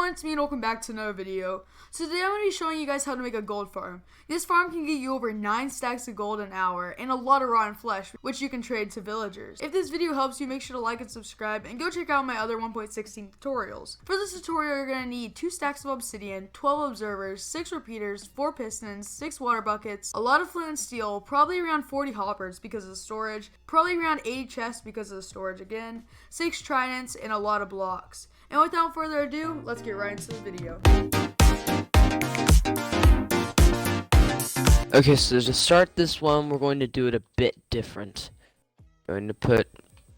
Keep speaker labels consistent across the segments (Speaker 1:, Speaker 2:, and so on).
Speaker 1: everyone, it's me and welcome back to another video. So today I'm going to be showing you guys how to make a gold farm. This farm can get you over 9 stacks of gold an hour and a lot of rotten flesh, which you can trade to villagers. If this video helps you, make sure to like and subscribe and go check out my other 1.16 tutorials. For this tutorial, you're going to need 2 stacks of obsidian, 12 observers, 6 repeaters, 4 pistons, 6 water buckets, a lot of flint and steel, probably around 40 hoppers because of the storage, probably around 80 chests because of the storage again, 6 tridents, and a lot of blocks. And without further ado, let's get right into the video.
Speaker 2: Okay, so to start this one, we're going to do it a bit different. We're going to put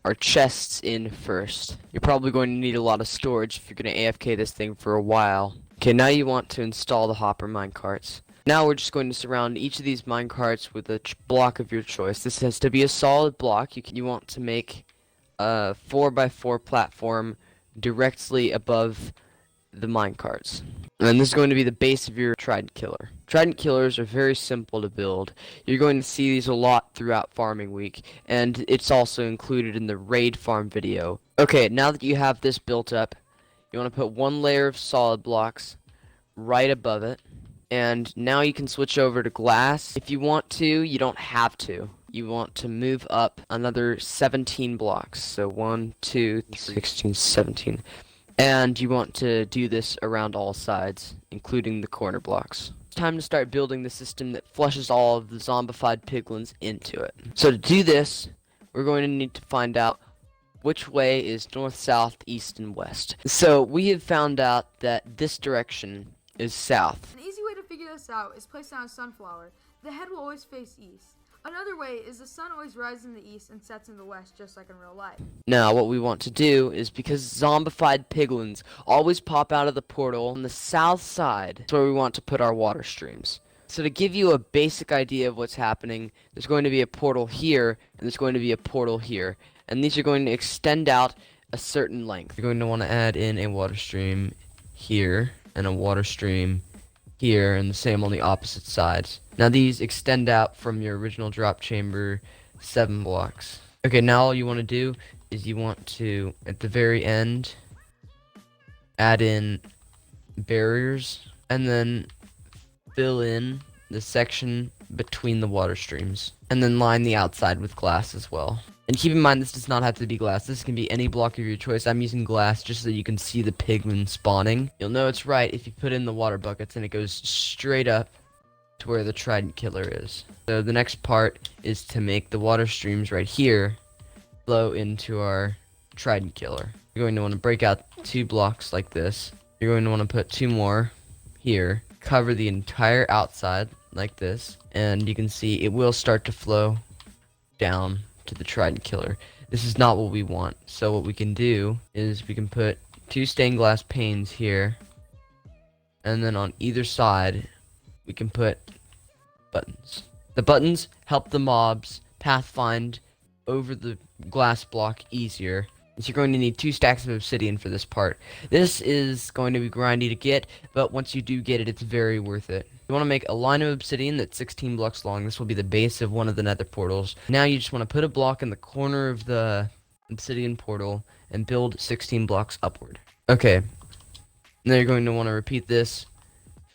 Speaker 2: our chests in first. You're probably going to need a lot of storage if you're going to AFK this thing for a while. Okay, now you want to install the hopper minecarts. Now we're just going to surround each of these minecarts with a block of your choice. This has to be a solid block. You want to make a 4x4 platform directly above the minecarts. And this is going to be the base of your trident killer. Trident killers are very simple to build. You're going to see these a lot throughout farming week, and it's also included in the raid farm video. Okay, now that you have this built up, you want to put one layer of solid blocks right above it. And now you can switch over to glass. If you want to, you don't have to. You want to move up another 17 blocks. So 1, 2, 16, 17. And you want to do this around all sides, including the corner blocks. It's time to start building the system that flushes all of the zombified piglins into it. So to do this, we're going to need to find out which way is north, south, east, and west. So we have found out that this direction is south.
Speaker 1: An easy way to figure this out is place down a sunflower. The head will always face east. Another way is the sun always rises in the east and sets in the west, just like in real life.
Speaker 2: Now, what we want to do is, because zombified piglins always pop out of the portal on the south side, that's where we want to put our water streams. So to give you a basic idea of what's happening, there's going to be a portal here, and there's going to be a portal here. And these are going to extend out a certain length. You're going to want to add in a water stream here, and a water stream here, and the same on the opposite sides. Now these extend out from your original drop chamber 7 blocks. Okay, now all you want to do is you want to, at the very end, add in barriers, and then fill in the section between the water streams, and then line the outside with glass as well. And keep in mind, this does not have to be glass. This can be any block of your choice. I'm using glass just so you can see the piglin spawning. You'll know it's right if you put in the water buckets and it goes straight up to where the trident killer is. So the next part is to make the water streams right here flow into our trident killer. You're going to want to break out 2 blocks like this. You're going to want to put 2 more here. Cover the entire outside like this. And you can see it will start to flow down to the trident killer. This is not what we want, so what we can do is we can put 2 stained glass panes here, and then on either side we can put buttons. The buttons help the mobs pathfind over the glass block easier. So you're going to need 2 stacks of obsidian for this part. This is going to be grindy to get, but once you do get it, it's very worth it. You want to make a line of obsidian that's 16 blocks long. This will be the base of one of the nether portals. Now you just want to put a block in the corner of the obsidian portal and build 16 blocks upward. Okay. Now you're going to want to repeat this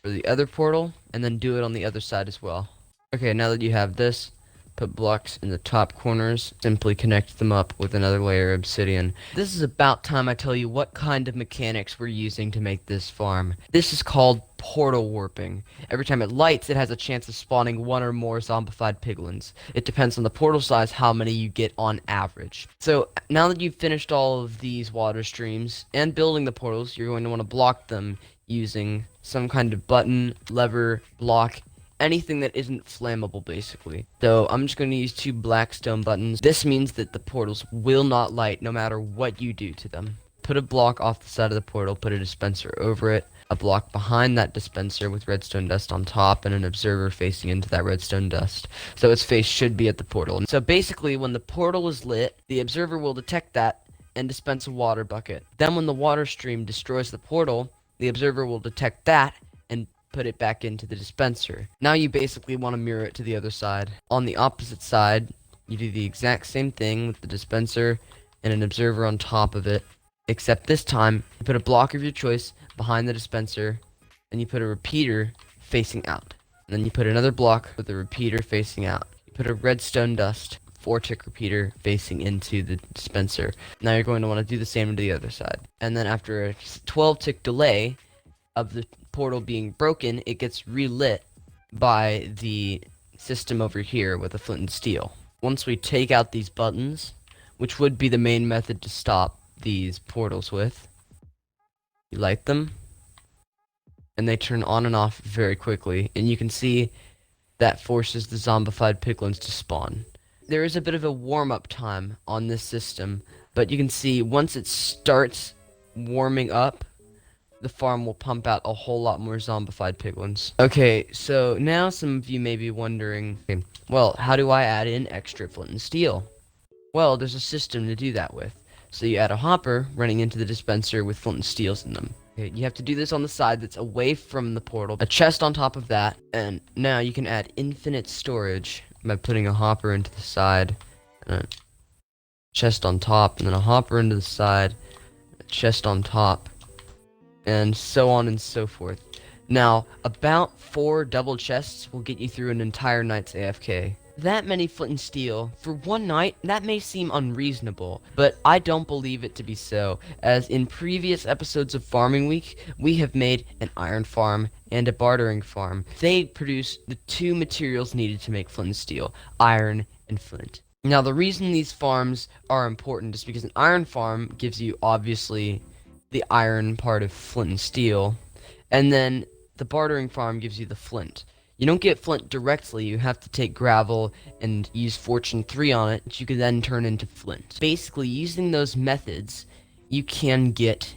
Speaker 2: for the other portal and then do it on the other side as well. Okay, now that you have this, put blocks in the top corners, simply connect them up with another layer of obsidian. This is about time I tell you what kind of mechanics we're using to make this farm. This is called portal warping. Every time it lights, it has a chance of spawning 1 or more zombified piglins. It depends on the portal size how many you get on average. So now that you've finished all of these water streams and building the portals, you're going to want to block them using some kind of button, lever, block, anything that isn't flammable, basically. So I'm just going to use 2 black stone buttons. This means that the portals will not light no matter what you do to them. Put a block off the side of the portal, put a dispenser over it, a block behind that dispenser with redstone dust on top, and an observer facing into that redstone dust. So its face should be at the portal. So basically, when the portal is lit, the observer will detect that and dispense a water bucket. Then when the water stream destroys the portal, the observer will detect that and put it back into the dispenser. Now you basically want to mirror it to the other side. On the opposite side, you do the exact same thing with the dispenser and an observer on top of it, Except this time, you put a block of your choice behind the dispenser, and you put a repeater facing out. And then you put another block with a repeater facing out. You put a redstone dust 4-tick repeater facing into the dispenser. Now you're going to want to do the same to the other side. And then after a 12-tick delay of the portal being broken, it gets relit by the system over here with a flint and steel. Once we take out these buttons, which would be the main method to stop these portals with, you light them, and they turn on and off very quickly, and you can see that forces the zombified piglins to spawn. There is a bit of a warm-up time on this system, but you can see once it starts warming up, the farm will pump out a whole lot more zombified piglins. Okay, so now some of you may be wondering, well, how do I add in extra flint and steel? Well, there's a system to do that with. So you add a hopper running into the dispenser with flint and steels in them. Okay, you have to do this on the side that's away from the portal, a chest on top of that, and now you can add infinite storage by putting a hopper into the side, and a chest on top, and then a hopper into the side, a chest on top, and so on and so forth. Now, about 4 double chests will get you through an entire night's AFK. That many flint and steel for one night, that may seem unreasonable, but I don't believe it to be so, as in previous episodes of Farming Week, we have made an iron farm and a bartering farm. They produce the 2 materials needed to make flint and steel, iron and flint. Now, the reason these farms are important is because an iron farm gives you, obviously, the iron part of flint and steel, and then the bartering farm gives you the flint. You don't get flint directly, you have to take gravel and use Fortune 3 on it, which you can then turn into flint. Basically, using those methods, you can get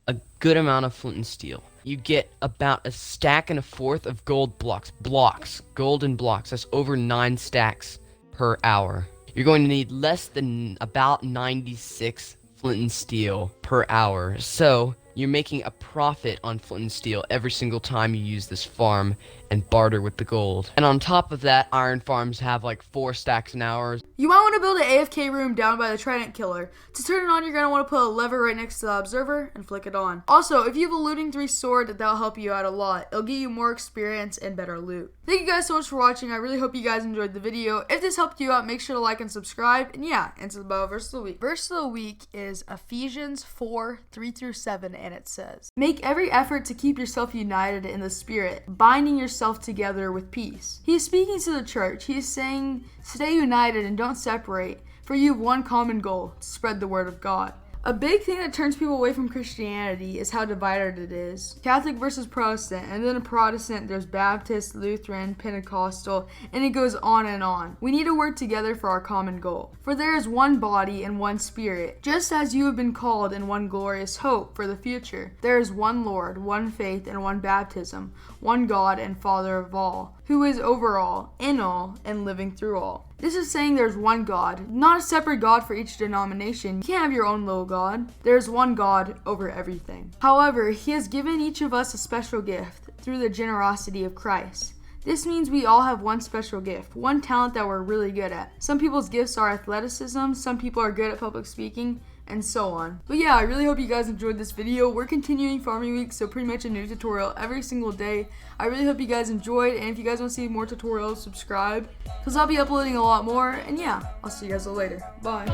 Speaker 2: a good amount of flint and steel. You get about a stack and a fourth of gold blocks, golden blocks. That's over 9 stacks per hour. You're going to need less than about 96 flint and steel per hour, so you're making a profit on flint and steel every single time you use this farm and barter with the gold. And on top of that, iron farms have like 4 stacks an hour.
Speaker 1: You might want to build an AFK room down by the Trident Killer. To turn it on, you're going to want to put a lever right next to the observer and flick it on. Also, if you have a looting 3 sword, that'll help you out a lot. It'll get you more experience and better loot. Thank you guys so much for watching. I really hope you guys enjoyed the video. If this helped you out, make sure to like and subscribe. And yeah, into the Bible verse of the week. Verse of the week is Ephesians 4:3-7, and it says, "Make every effort to keep yourself united in the Spirit, binding yourself together with peace." He is speaking to the church. He is saying, stay united and don't separate, for you have one common goal, to spread the word of God. A big thing that turns people away from Christianity is how divided it is. Catholic versus Protestant, and then a Protestant, there's Baptist, Lutheran, Pentecostal, and it goes on and on. We need to work together for our common goal. For there is one body and one Spirit, just as you have been called in one glorious hope for the future. There is one Lord, one faith, and one baptism, one God and Father of all, who is over all, in all, and living through all. This is saying there's one God, not a separate God for each denomination. You can't have your own little God. There's one God over everything. However, He has given each of us a special gift through the generosity of Christ. This means we all have one special gift, one talent that we're really good at. Some people's gifts are athleticism, some people are good at public speaking, and so on. But yeah, I really hope you guys enjoyed this video. We're continuing Farming Week, so pretty much a new tutorial every single day. I really hope you guys enjoyed, and if you guys want to see more tutorials, subscribe, because I'll be uploading a lot more. And yeah, I'll see you guys later. Bye.